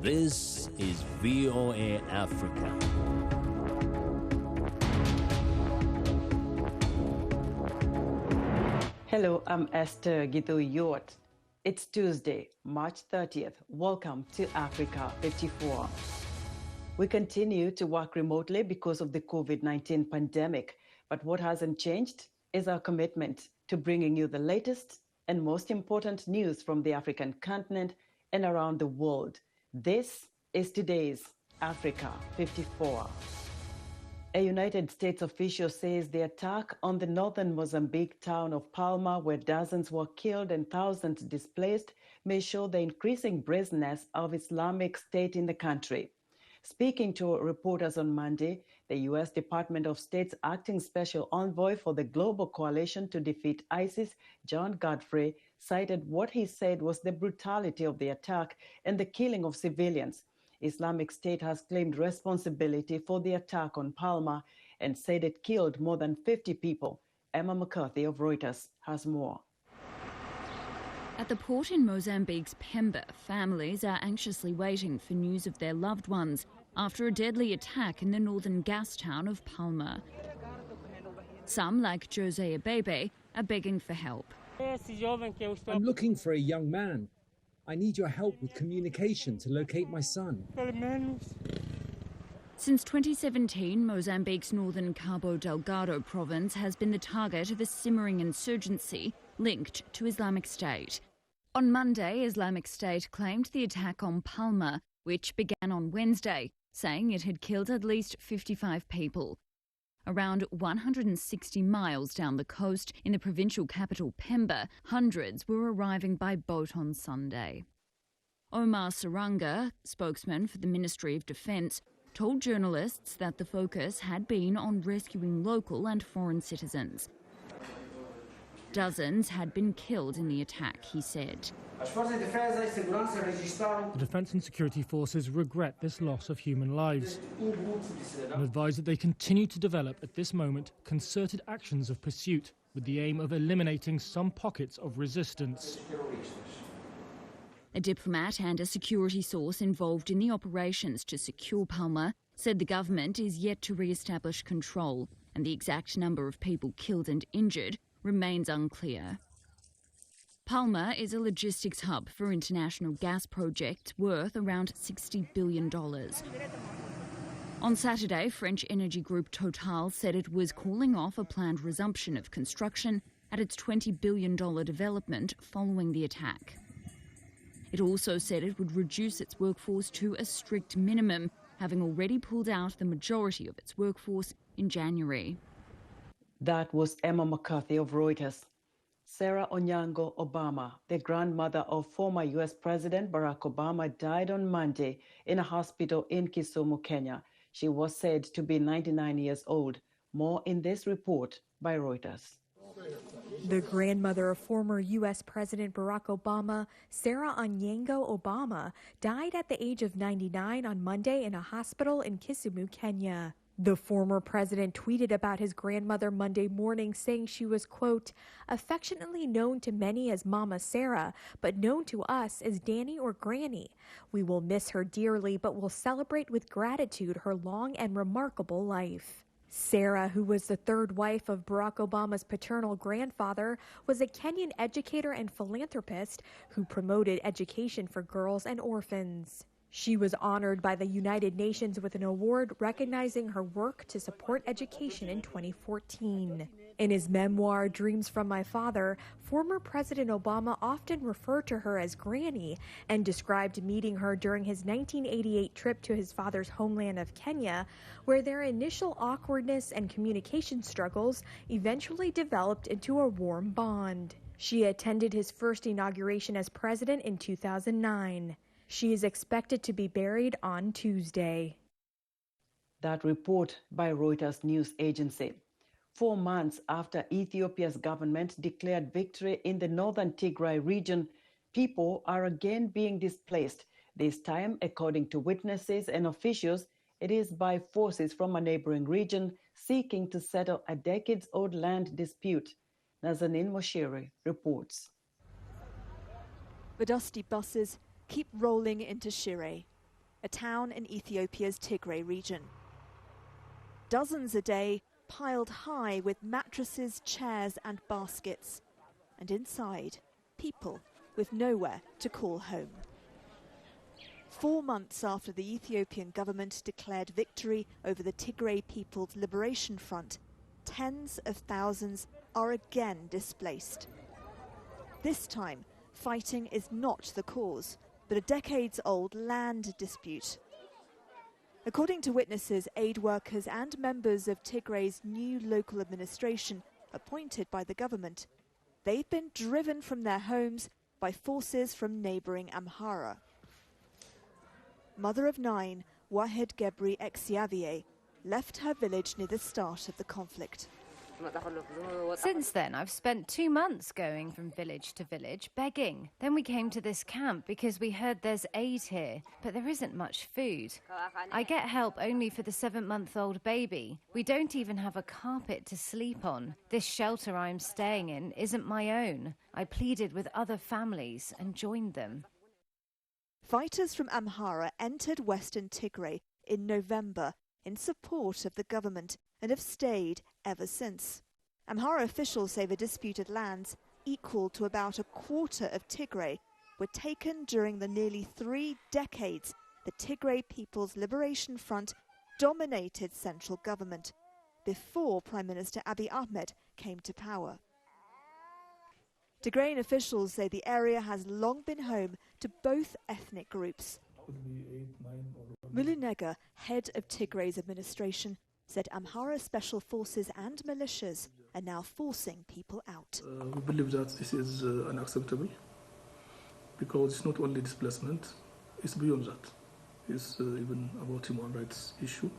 This is VOA Africa. Hello, I'm Esther Githui-Ewart. It's Tuesday, March 30th. Welcome to Africa 54. We continue to work remotely because of the COVID-19 pandemic, but what hasn't changed is our commitment to bringing you the latest and most important news from the African continent and around the world. This is today's Africa 54. A United States official says the attack on the northern Mozambique town of Palma, where dozens were killed and thousands displaced, may show the increasing brazenness of Islamic State in the country. Speaking to reporters on Monday, the U.S. Department of State's acting special envoy for the global coalition to defeat ISIS, John Godfrey, cited what he said was the brutality of the attack and the killing of civilians. Islamic State has claimed responsibility for the attack on Palma and said it killed more than 50 people. Emma McCarthy of Reuters has more. At the port in Mozambique's Pemba, families are anxiously waiting for news of their loved ones after a deadly attack in the northern gas town of Palma. Some, like Jose Abebe, are begging for help. I'm looking for a young man. I need your help with communication to locate my son. Since 2017, Mozambique's northern Cabo Delgado province has been the target of a simmering insurgency linked to Islamic State. On Monday, Islamic State claimed the attack on Palma, which began on Wednesday, saying it had killed at least 55 people. Around 160 miles down the coast in the provincial capital Pemba, hundreds were arriving by boat on Sunday. Omar Saranga, spokesman for the Ministry of Defence, told journalists that the focus had been on rescuing local and foreign citizens. Dozens had been killed in the attack, he said. The Defence and Security Forces regret this loss of human lives and advise that they continue to develop at this moment concerted actions of pursuit with the aim of eliminating some pockets of resistance. A diplomat and a security source involved in the operations to secure Palma said the government is yet to re-establish control, and the exact number of people killed and injured remains unclear. Palma is a logistics hub for international gas projects worth around $60 billion. On Saturday, French energy group Total said it was calling off a planned resumption of construction at its $20 billion development following the attack. It also said it would reduce its workforce to a strict minimum, having already pulled out the majority of its workforce in January. That was Emma McCarthy of Reuters. Sarah Onyango Obama, the grandmother of former U.S. President Barack Obama, died on Monday in a hospital in Kisumu, Kenya. She was said to be 99 years old. More in this report by Reuters. The grandmother of former U.S. President Barack Obama, Sarah Onyango Obama, died at the age of 99 on Monday in a hospital in Kisumu, Kenya. The former president tweeted about his grandmother Monday morning, saying she was, quote, affectionately known to many as Mama Sarah, but known to us as Danny or Granny. We will miss her dearly, but will celebrate with gratitude her long and remarkable life. Sarah, who was the third wife of Barack Obama's paternal grandfather, was a Kenyan educator and philanthropist who promoted education for girls and orphans. She was honored by the United Nations with an award recognizing her work to support education in 2014. In his memoir, Dreams from My Father, former President Obama often referred to her as Granny and described meeting her during his 1988 trip to his father's homeland of Kenya, where their initial awkwardness and communication struggles eventually developed into a warm bond. She attended his first inauguration as president in 2009. She is expected to be buried on Tuesday. That report by Reuters news agency. 4 months after Ethiopia's government declared victory in the northern Tigray region, people are again being displaced. This time, according to witnesses and officials, it is by forces from a neighboring region seeking to settle a decades-old land dispute. Nazanin Moshiri reports. The dusty buses keep rolling into Shire. a town in Ethiopia's Tigray region. Dozens a day, piled high with mattresses, chairs and baskets. And inside, people with nowhere to call home. 4 months after the Ethiopian government declared victory over the Tigray People's Liberation Front, tens of thousands are again displaced. This time, fighting is not the cause, but a decades-old land dispute. According to witnesses, aid workers and members of Tigray's new local administration, appointed by the government, they've been driven from their homes by forces from neighbouring Amhara. Mother of 9, Wahed Gebri Exiavie, left her village near the start of the conflict. Since then, I've spent 2 months going from village to village, begging. Then we came to this camp because we heard there's aid here, but there isn't much food. I get help only for the 7-month-old baby. We don't even have a carpet to sleep on. This shelter I'm staying in isn't my own. I pleaded with other families and joined them. Fighters from Amhara entered western Tigray in November in support of the government and have stayed ever since. Amhara officials say the disputed lands, equal to about a quarter of Tigray, were taken during the nearly 3 decades the Tigray People's Liberation Front dominated central government, before Prime Minister Abiy Ahmed came to power. Tigrayan officials say the area has long been home to both ethnic groups. Mulunega, head of Tigray's administration, said Amhara special forces and militias are now forcing people out. We believe that this is unacceptable because it's not only displacement, it's beyond that. It's even about human rights issue.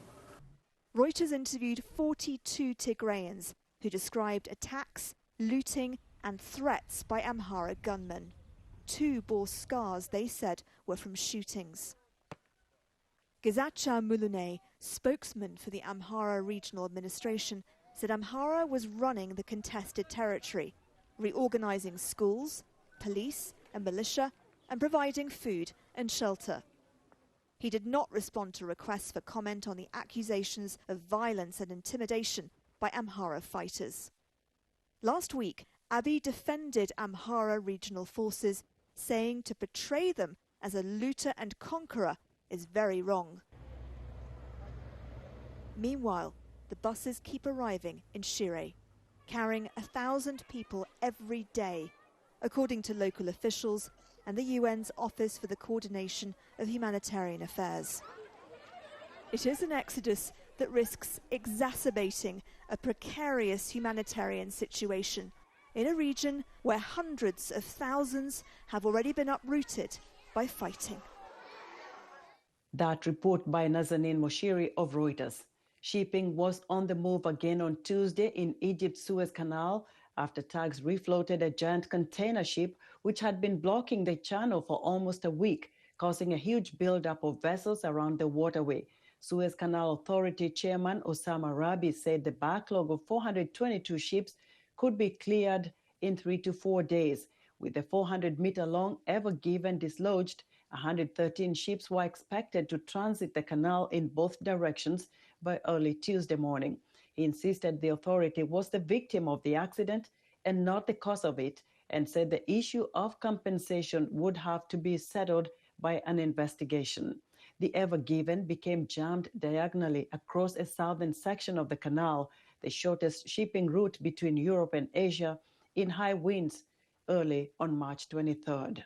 Reuters interviewed 42 Tigrayans who described attacks, looting and threats by Amhara gunmen. 2 bore scars they said were from shootings. Gezacha Mulune, spokesman for the Amhara Regional Administration, said Amhara was running the contested territory, reorganizing schools, police and militia, and providing food and shelter. He did not respond to requests for comment on the accusations of violence and intimidation by Amhara fighters. Last week, Abiy defended Amhara regional forces, saying to portray them as a looter and conqueror is very wrong. Meanwhile, the buses keep arriving in Shire, carrying 1,000 people every day, according to local officials and the UN's Office for the Coordination of Humanitarian Affairs. It is an exodus that risks exacerbating a precarious humanitarian situation in a region where hundreds of thousands have already been uprooted by fighting. That report by Nazanin Moshiri of Reuters. Shipping was on the move again on Tuesday in Egypt's Suez Canal after tugs refloated a giant container ship which had been blocking the channel for almost a week, causing a huge buildup of vessels around the waterway. Suez Canal Authority Chairman Osama Rabi said the backlog of 422 ships could be cleared in 3 to 4 days. With the 400-meter-long Ever Given dislodged, 113 ships were expected to transit the canal in both directions by early Tuesday morning. He insisted the authority was the victim of the accident and not the cause of it, and said the issue of compensation would have to be settled by an investigation. The Ever Given became jammed diagonally across a southern section of the canal, the shortest shipping route between Europe and Asia, in high winds early on March 23rd.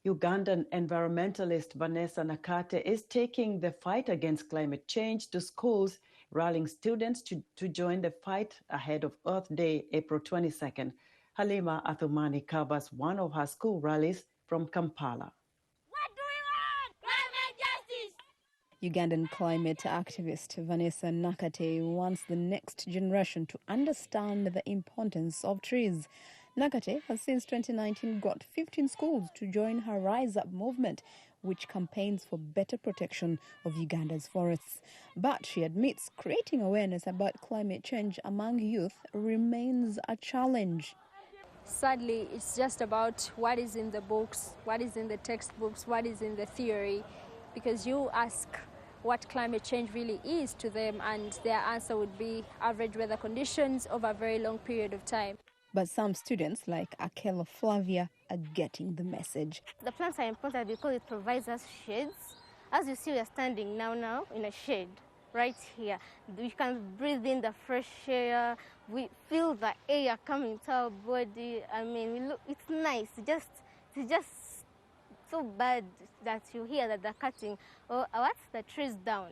Ugandan environmentalist Vanessa Nakate is taking the fight against climate change to schools, rallying students to join the fight ahead of Earth Day, April 22nd. Halima Athumani covers one of her school rallies from Kampala. What do we want? Climate justice! Ugandan climate activist Vanessa Nakate wants the next generation to understand the importance of trees. Nakate has since 2019 got 15 schools to join her Rise Up movement, which campaigns for better protection of Uganda's forests. But she admits creating awareness about climate change among youth remains a challenge. Sadly, it's just about what is in the books, what is in the textbooks, what is in the theory. because you ask what climate change really is to them, and their answer would be average weather conditions over a very long period of time. But some students, like Akela Flavia, are getting the message. The plants are important because it provides us shades. As you see, we are standing now in a shade right here. We can breathe in the fresh air. We feel the air coming to our body. I mean, it's nice. It's just so bad that you hear that they're cutting the trees down.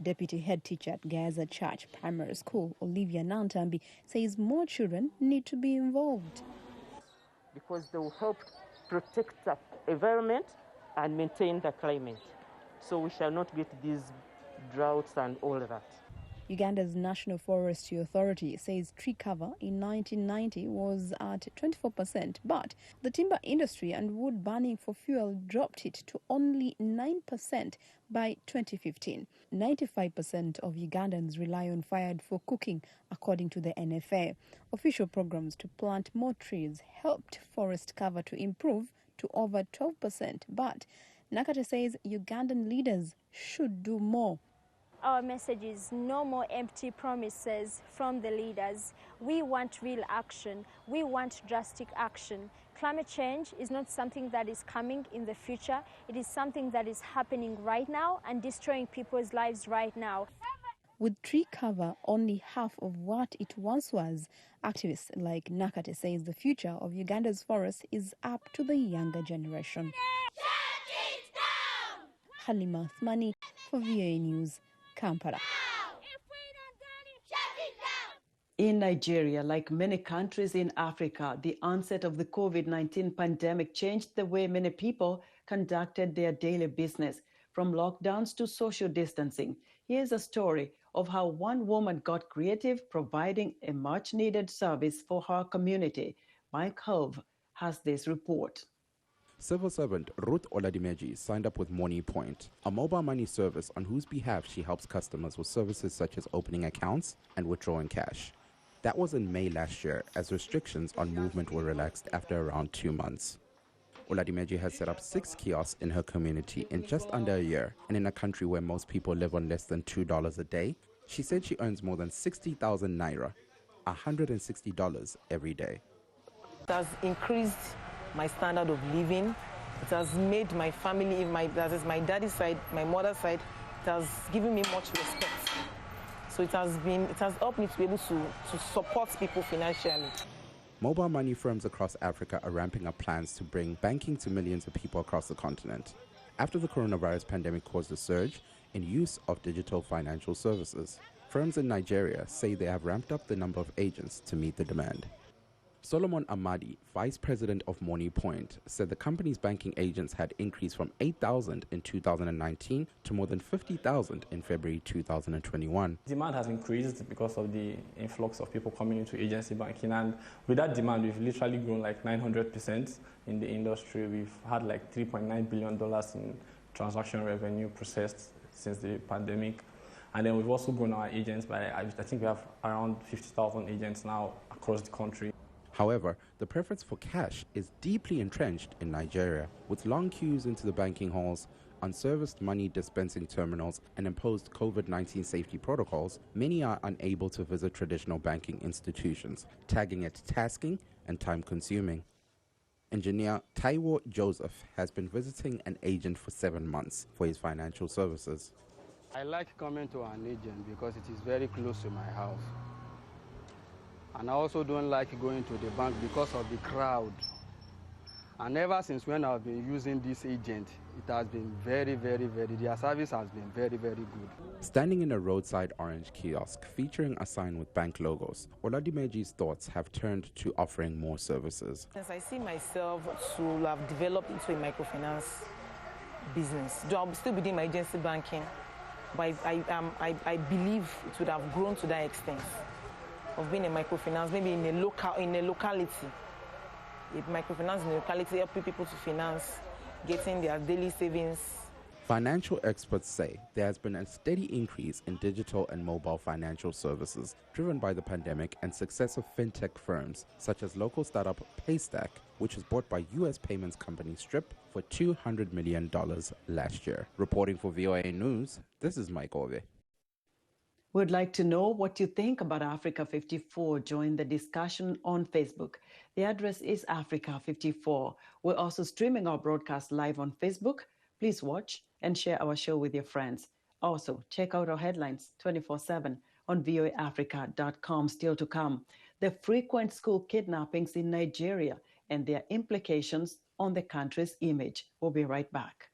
Deputy head teacher at Gaza Church Primary School, Olivia Nantambi, says more children need to be involved. Because they will help protect the environment and maintain the climate. So we shall not get these droughts and all that. Uganda's National Forestry Authority says tree cover in 1990 was at 24%, but the timber industry and wood burning for fuel dropped it to only 9% by 2015. 95% of Ugandans rely on firewood for cooking, according to the NFA. Official programs to plant more trees helped forest cover to improve to over 12%, but Nakate says Ugandan leaders should do more. Our message is no more empty promises from the leaders. We want real action. We want drastic action. Climate change is not something that is coming in the future. It is something that is happening right now and destroying people's lives right now. With tree cover only half of what it once was, activists like Nakate says the future of Uganda's forests is up to the younger generation. Halima Thmani for VOA News, Kampala. In Nigeria, like many countries in Africa, the onset of the COVID-19 pandemic changed the way many people conducted their daily business, from lockdowns to social distancing. Here's a story of how one woman got creative, providing a much-needed service for her community. Mike Hove has this report. Civil servant Ruth Oladimeji signed up with Money Point, a mobile money service on whose behalf she helps customers with services such as opening accounts and withdrawing cash. That was in May last year, as restrictions on movement were relaxed after around 2 months. Oladimeji has set up 6 kiosks in her community in just under a year, and in a country where most people live on less than $2 a day, she said she earns more than 60,000 naira, $160 every day. It has increased my standard of living. It has made my family, that is my daddy's side, my mother's side, it has given me much respect. So it has helped me to be able to support people financially. Mobile money firms across Africa are ramping up plans to bring banking to millions of people across the continent, after the coronavirus pandemic caused a surge in use of digital financial services. Firms in Nigeria say they have ramped up the number of agents to meet the demand. Solomon Amadi, vice president of Money Point, said the company's banking agents had increased from 8,000 in 2019 to more than 50,000 in February 2021. Demand has increased because of the influx of people coming into agency banking, and with that demand, we've literally grown like 900% in the industry. We've had like $3.9 billion in transaction revenue processed since the pandemic. And then we've also grown our agents by, I think we have around 50,000 agents now across the country. However, the preference for cash is deeply entrenched in Nigeria. With long queues into the banking halls, unserviced money dispensing terminals, and imposed COVID-19 safety protocols, many are unable to visit traditional banking institutions, tagging it tasking and time-consuming. Engineer Taiwo Joseph has been visiting an agent for 7 months for his financial services. I like coming to an agent because it is very close to my house. And I also don't like going to the bank because of the crowd. And ever since when I've been using this agent, it has been very, their service has been very, very good. Standing in a roadside orange kiosk featuring a sign with bank logos, Oladimeji's thoughts have turned to offering more services. Since I see myself to have developed into a microfinance business, though I'll still be doing my agency banking, but I believe it would have grown to that extent of being a microfinance, maybe in a locality. If microfinance in a locality helping people to finance, getting their daily savings Financial experts say there has been a steady increase in digital and mobile financial services driven by the pandemic and success of fintech firms such as local startup Paystack, which was bought by U.S. payments company Strip for $200 million last year. Reporting for VOA News, this is Mike Ove. We'd like to know what you think about Africa 54. Join the discussion on Facebook. The address is Africa 54. We're also streaming our broadcast live on Facebook. Please watch and share our show with your friends. Also, check out our headlines 24/7 on voaafrica.com. Still to come, the frequent school kidnappings in Nigeria and their implications on the country's image. We'll be right back.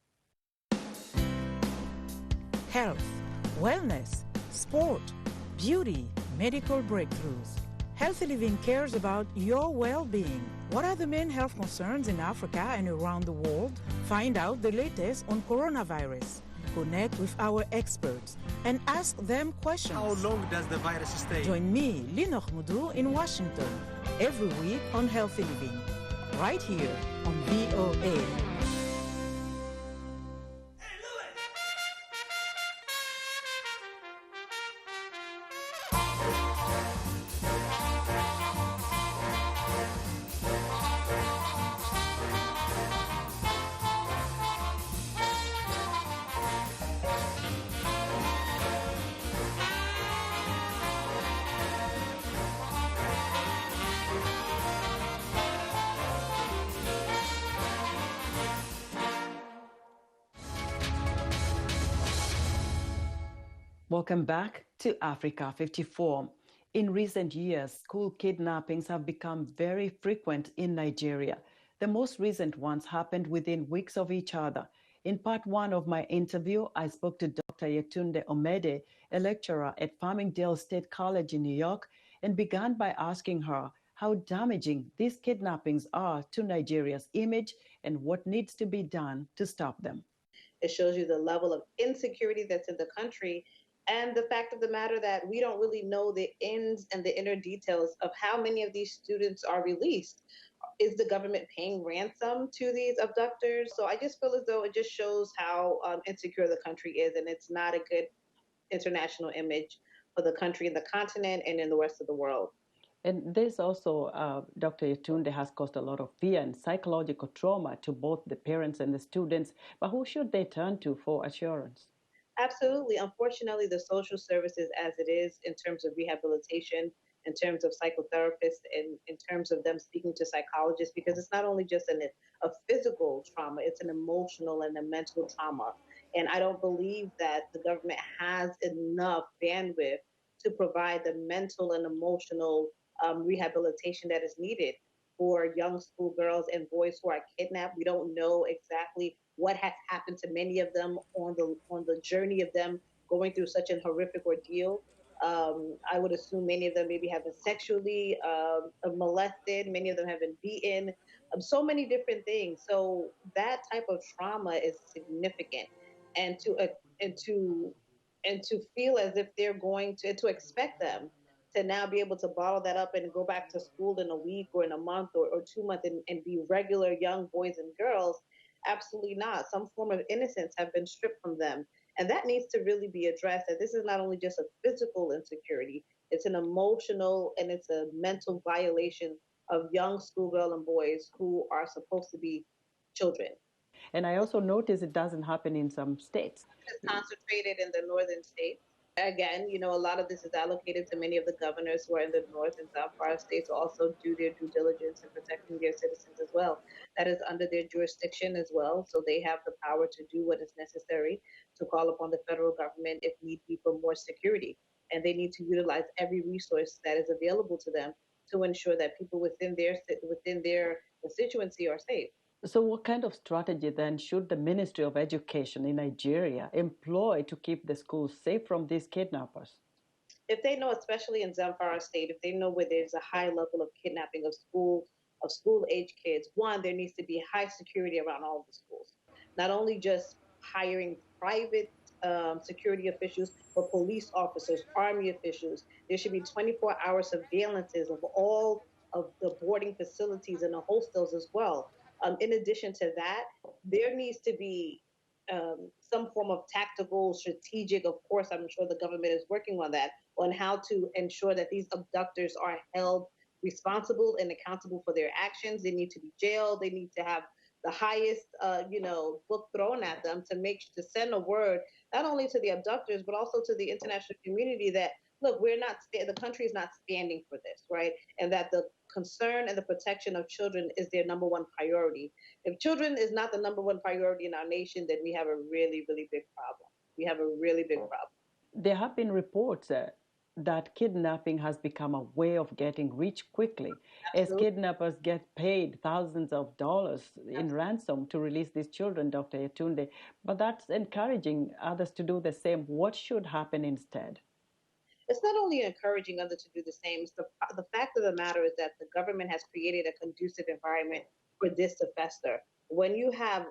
Health, wellness, sport, beauty, medical breakthroughs. Healthy Living cares about your well-being. What are the main health concerns in Africa and around the world? Find out the latest on coronavirus. Connect with our experts and ask them questions. How long does the virus stay? Join me, Linoch Mudu, in Washington every week on Healthy Living, right here on VOA. Welcome back to Africa 54. In recent years, school kidnappings have become very frequent in Nigeria. The most recent ones happened within weeks of each other. In part one of my interview, I spoke to Dr. Yetunde Omede, a lecturer at Farmingdale State College in New York, and began by asking her how damaging these kidnappings are to Nigeria's image and what needs to be done to stop them. It shows you the level of insecurity that's in the country, and the fact of the matter that we don't really know the ins and the inner details of how many of these students are released. Is the government paying ransom to these abductors? So I just feel as though it just shows how insecure the country is, and it's not a good international image for the country in the continent and in the rest of the world. And this also, Dr. Yetunde, has caused a lot of fear and psychological trauma to both the parents and the students. But who should they turn to for assurance? Absolutely. Unfortunately, the social services as it is in terms of rehabilitation, in terms of psychotherapists, and in terms of them speaking to psychologists, because it's not only just a physical trauma, it's an emotional and a mental trauma. And I don't believe that the government has enough bandwidth to provide the mental and emotional rehabilitation that is needed for young schoolgirls and boys who are kidnapped. We don't know exactly what has happened to many of them on the journey of them going through such an horrific ordeal. I would assume many of them maybe have been sexually molested. Many of them have been beaten. So many different things. So that type of trauma is significant, and to feel as if they're going to expect them to now be able to bottle that up and go back to school in a week or in a month or 2 months and be regular young boys and girls. Absolutely not. Some form of innocence have been stripped from them. And that needs to really be addressed. That this is not only just a physical insecurity, it's an emotional and it's a mental violation of young schoolgirls and boys who are supposed to be children. And I also noticed it doesn't happen in some states. It's concentrated in the northern states. Again, a lot of this is allocated to many of the governors who are in the north and south part of states to also do their due diligence in protecting their citizens as well. That is under their jurisdiction as well. So they have the power to do what is necessary to call upon the federal government if need be for more security. And they need to utilize every resource that is available to them to ensure that people within their constituency are safe. So what kind of strategy then should the Ministry of Education in Nigeria employ to keep the schools safe from these kidnappers? If they know, especially in Zamfara State, if they know where there's a high level of kidnapping of school-age kids, one, there needs to be high security around all the schools. Not only just hiring private security officials, but police officers, army officials. There should be 24-hour surveillances of all of the boarding facilities and the hostels as well. In addition to that, there needs to be some form of tactical, strategic, of course, I'm sure the government is working on that, on how to ensure that these abductors are held responsible and accountable for their actions. They need to be jailed. They need to have the highest, book thrown at them to send a word, not only to the abductors, but also to the international community that, look, the country is not standing for this, right? And that the concern and the protection of children is their number one priority. If children is not the number one priority in our nation, then we have a really, really big problem. We have a really big problem. There have been reports that kidnapping has become a way of getting rich quickly, as kidnappers get paid thousands of dollars in ransom to release these children, Dr. Yetunde. But that's encouraging others to do the same. What should happen instead? It's not only encouraging others to do the same, it's the fact of the matter is that the government has created a conducive environment for this to fester. When you have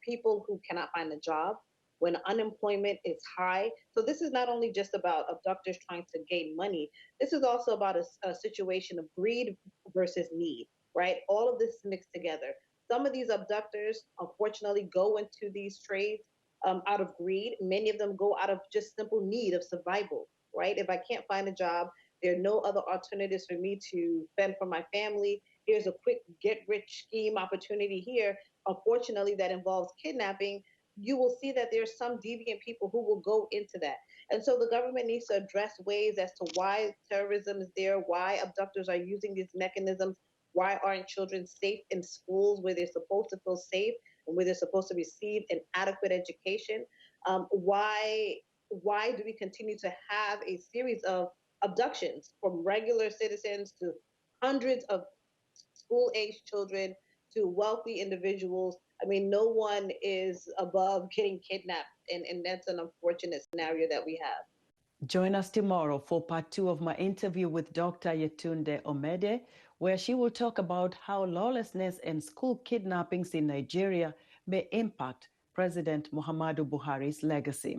people who cannot find a job, when unemployment is high, so this is not only just about abductors trying to gain money, this is also about a situation of greed versus need, right? All of this is mixed together. Some of these abductors, unfortunately, go into these trades out of greed. Many of them go out of just simple need of survival, right? If I can't find a job, there are no other alternatives for me to fend for my family. Here's a quick get-rich scheme opportunity here. Unfortunately, that involves kidnapping. You will see that there's some deviant people who will go into that. And so the government needs to address ways as to why terrorism is there, why abductors are using these mechanisms, why aren't children safe in schools where they're supposed to feel safe and where they're supposed to receive an adequate education. Why do we continue to have a series of abductions from regular citizens to hundreds of school-age children to wealthy individuals? I mean, no one is above getting kidnapped, and that's an unfortunate scenario that we have. Join us tomorrow for part 2 of my interview with Dr. Yetunde Omede, where she will talk about how lawlessness and school kidnappings in Nigeria may impact President Muhammadu Buhari's legacy.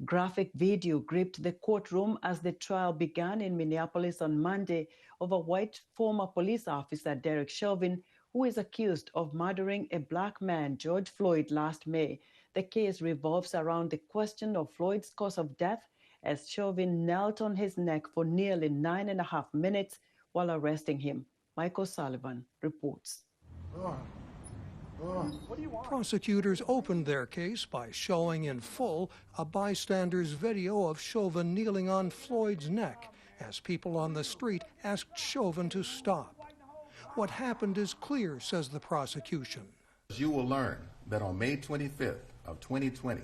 Graphic video gripped the courtroom as the trial began in Minneapolis on Monday of a white former police officer, Derek Chauvin, who is accused of murdering a black man, George Floyd, last May. The case revolves around the question of Floyd's cause of death, as Chauvin knelt on his neck for nearly 9.5 minutes while arresting him. Michael Sullivan reports. Prosecutors opened their case by showing in full a bystander's video of Chauvin kneeling on Floyd's neck as people on the street asked Chauvin to stop. What happened is clear, says the prosecution. You will learn that on May 25th of 2020,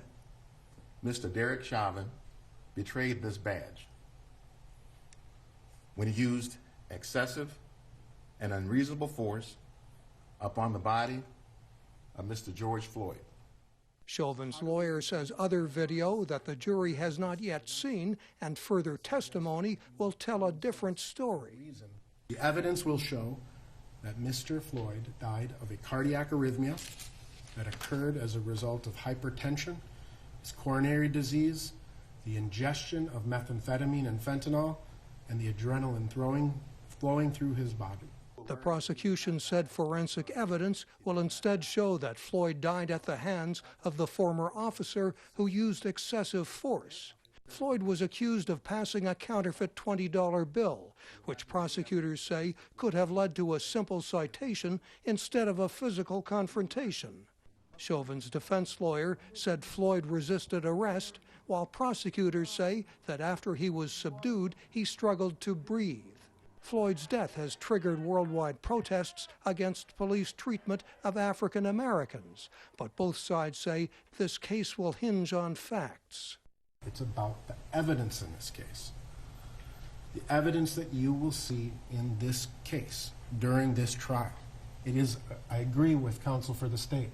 Mr. Derek Chauvin betrayed this badge when he used excessive and unreasonable force upon the body of Mr. George Floyd. Chauvin's lawyer says other video that the jury has not yet seen and further testimony will tell a different story. The evidence will show that Mr. Floyd died of a cardiac arrhythmia that occurred as a result of hypertension, his coronary disease, the ingestion of methamphetamine and fentanyl, and the adrenaline flowing through his body. The prosecution said forensic evidence will instead show that Floyd died at the hands of the former officer who used excessive force. Floyd was accused of passing a counterfeit $20 bill, which prosecutors say could have led to a simple citation instead of a physical confrontation. Chauvin's defense lawyer said Floyd resisted arrest, while prosecutors say that after he was subdued, he struggled to breathe. Floyd's death has triggered worldwide protests against police treatment of African Americans, but both sides say this case will hinge on facts. It's about the evidence in this case. The evidence that you will see in this case during this trial. It is, I agree with counsel for the state,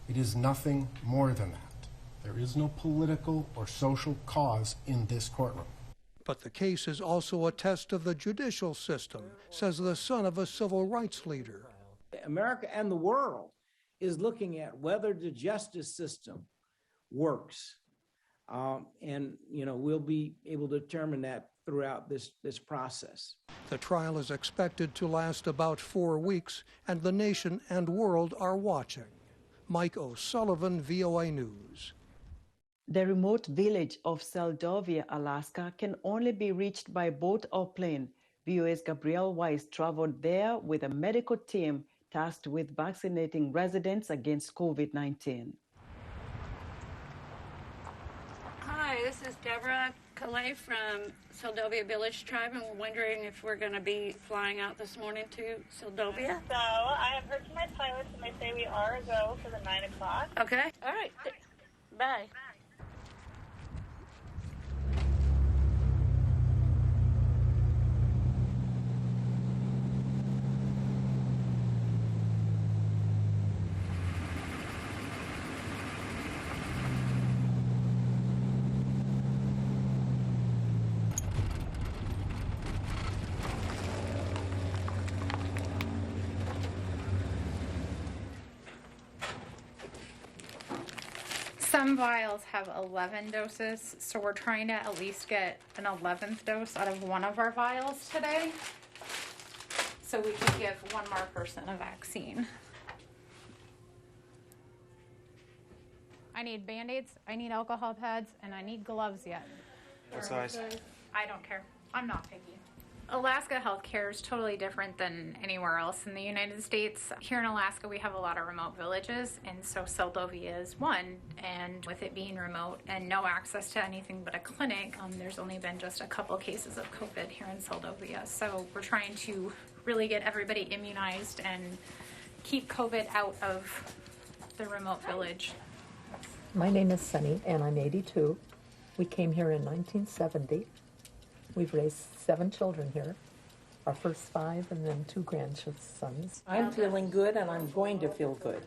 it is nothing more than that. There is no political or social cause in this courtroom. But the case is also a test of the judicial system, says the son of a civil rights leader. America and the world is looking at whether the justice system works. And we'll be able to determine that throughout this process. The trial is expected to last about 4 weeks, and the nation and world are watching. Mike O'Sullivan, VOA News. The remote village of Seldovia, Alaska, can only be reached by boat or plane. VOA's Gabrielle Weiss traveled there with a medical team tasked with vaccinating residents against COVID-19. Hi, this is Deborah Calais from Seldovia Village Tribe, and we're wondering if we're going to be flying out this morning to Seldovia. So I have heard from my pilots, and they say we are a go for the 9 o'clock. Okay. All right. Bye. Some vials have 11 doses, so we're trying to at least get an 11th dose out of one of our vials today, so we can give one more person a vaccine. I need Band-Aids, I need alcohol pads, and I need gloves yet. What size? I don't care. I'm not picky. Alaska healthcare is totally different than anywhere else in the United States. Here in Alaska, we have a lot of remote villages, and so Seldovia is one. And with it being remote and no access to anything but a clinic, there's only been just a couple cases of COVID here in Seldovia. So we're trying to really get everybody immunized and keep COVID out of the remote village. My name is Sunny, and I'm 82. We came here in 1970. We've raised 7 children here, our first 5 and then 2 grandsons. I'm feeling good, and I'm going to feel good.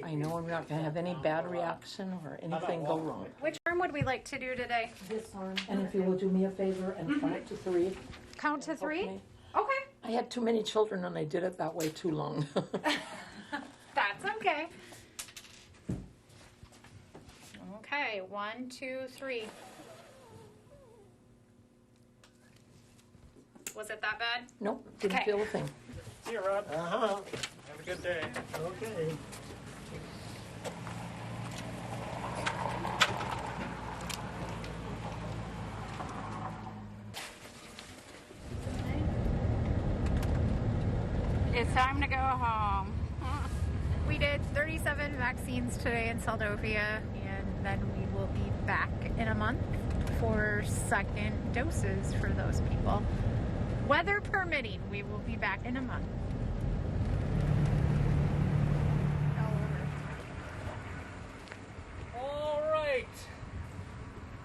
I know I'm not going to have any bad reaction or anything go wrong. Which arm would we like to do today? This arm. And if you will do me a favor and count to 3. Count to 3? Okay. Okay. I had too many children, and I did it that way too long. That's okay. Okay, 1, 2, 3. Was it that bad? Nope, didn't feel a thing. See you, Rod. Uh-huh. Have a good day. Okay. It's time to go home. We did 37 vaccines today in Seldovia, and then we will be back in a month for second doses for those people. Weather permitting, we will be back in a month. All right.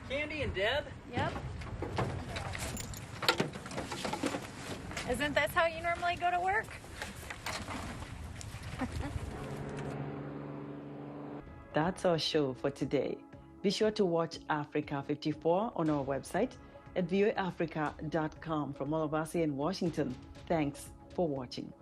Candy and Deb? Yep. Isn't this how you normally go to work? That's our show for today. Be sure to watch Africa 54 on our website at voaafrica.com. From all of us here in Washington, thanks for watching.